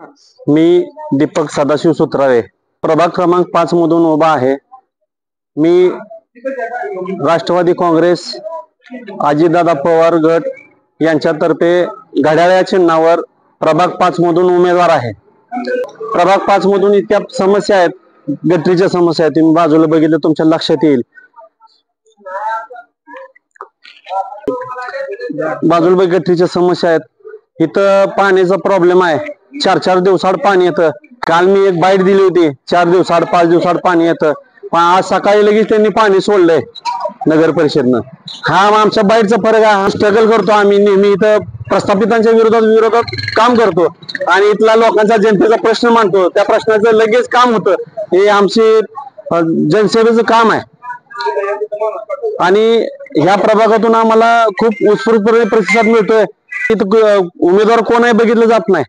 मी दीपक सदाशिव सुत्रावे प्रभाग क्रमांक 5 मधून उभा आहे। मी राष्ट्रवादी काँग्रेस अजितदादा पवार गट यांच्यातर्फे घड्याळ या चिन्हावर प्रभाग 5 मधून उमेदवार आहे। प्रभाग 5 मधून इतक्या समस्या आहेत, गटरीच्या समस्या आहेत, तुम्ही बाजूला बघितलं तुमच्या लक्षात येईल। बाजूला गटरीच्या समस्या आहेत, इथं पाण्याचा प्रॉब्लेम आहे। 4 दिवसाआड पाणी येतं। काल मी एक बाईट दिली होती, 4 दिवसाआड 5 दिवसाआड पाणी येतं, पण आज सकाळी लगेच त्यांनी पाणी सोडलंय नगर परिषदनं। हा आमच्या बाईटचा फरक आहे। स्ट्रगल करतो आम्ही नेहमी, इथं प्रस्थापितांच्या विरोधात काम करतो आणि इथला लोकांचा जनतेचा प्रश्न मांडतो, त्या प्रश्नाचं लगेच काम होतं। हे आमचे जनसेवेचं काम आहे आणि ह्या प्रभागातून आम्हाला खूप उत्स्फूर्तपणे प्रतिसाद मिळतोय। इथं उमेदवार कोण आहे बघितलं जात नाही।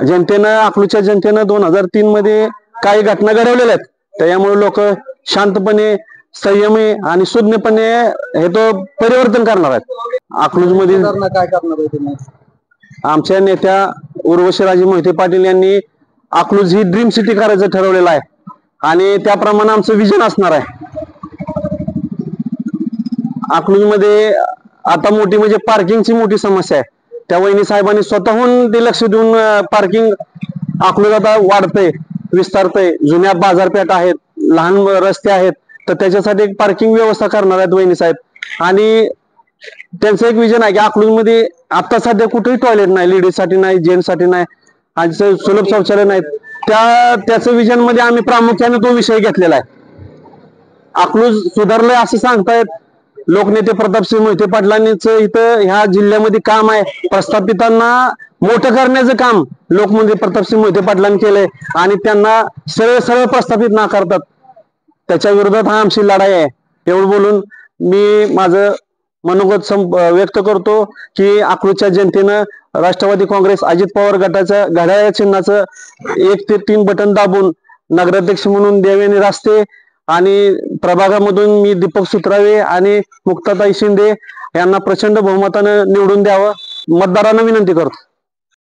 जनतेनं, अकलूजच्या जनतेनं 2003 मध्ये काही घटना घडवलेल्या आहेत, त्यामुळे लोक शांतपणे, संयमी आणि सुज्ञपणे हे तो परिवर्तन करणार आहेत। अकलूज मधील काय करणार आहे तुम्ही? आमच्या नेत्या उर्वशीराजे मोहिते पाटील यांनी अकलूज ही ड्रीम सिटी करायचं ठरवलेलं आहे आणि त्याप्रमाणे आमचं विजन असणार आहे। अकलूज मध्ये आता मोठी म्हणजे पार्किंगची मोठी समस्या आहे। त्या वहिनी साहेबांनी स्वतःहून ते लक्ष देऊन पार्किंग अकलूज आता वाढतंय, विस्तारतंय। जुन्या बाजारपेठ आहेत, लहान रस्ते आहेत, तर त्याच्यासाठी एक पार्किंग व्यवस्था करणार आहेत वहिनी साहेब। आणि त्यांचं एक विजन आहे की अकलूज मध्ये आता सध्या कुठेही टॉयलेट नाही, लेडीज साठी नाही, जेंट्स साठी नाही आणि सुलभ शौचालय नाहीत। त्याचं विजन मध्ये आम्ही प्रामुख्याने तो विषय घेतलेला आहे। अकलूज सुधारलंय असं सांगतायत लोकनेते प्रतापसिंह मोहिते पाटलांनीच इथं ह्या जिल्ह्यामध्ये काम आहे। प्रस्थापितांना मोठं करण्याचं काम लोकमंत्री प्रतापसिंह मोहिते पाटलांनी केलंय आणि त्यांना सरळ सरळ प्रस्थापित नाकारतात। त्याच्या विरोधात हा आमची लढाई आहे। एवढं बोलून मी माझं मनोगत व्यक्त करतो की अकलूजच्या जनतेनं राष्ट्रवादी काँग्रेस अजित पवार गटाच्या घड्याळ चिन्हाचं 1 ते 3 बटन दाबून नगराध्यक्ष म्हणून देवेंद्र रास्ते आणि प्रभागामधून मी दीपक सुत्रावे आणि मुक्ताताई शिंदे यांना प्रचंड बहुमतानं निवडून द्यावं, मतदारांना विनंती करतो।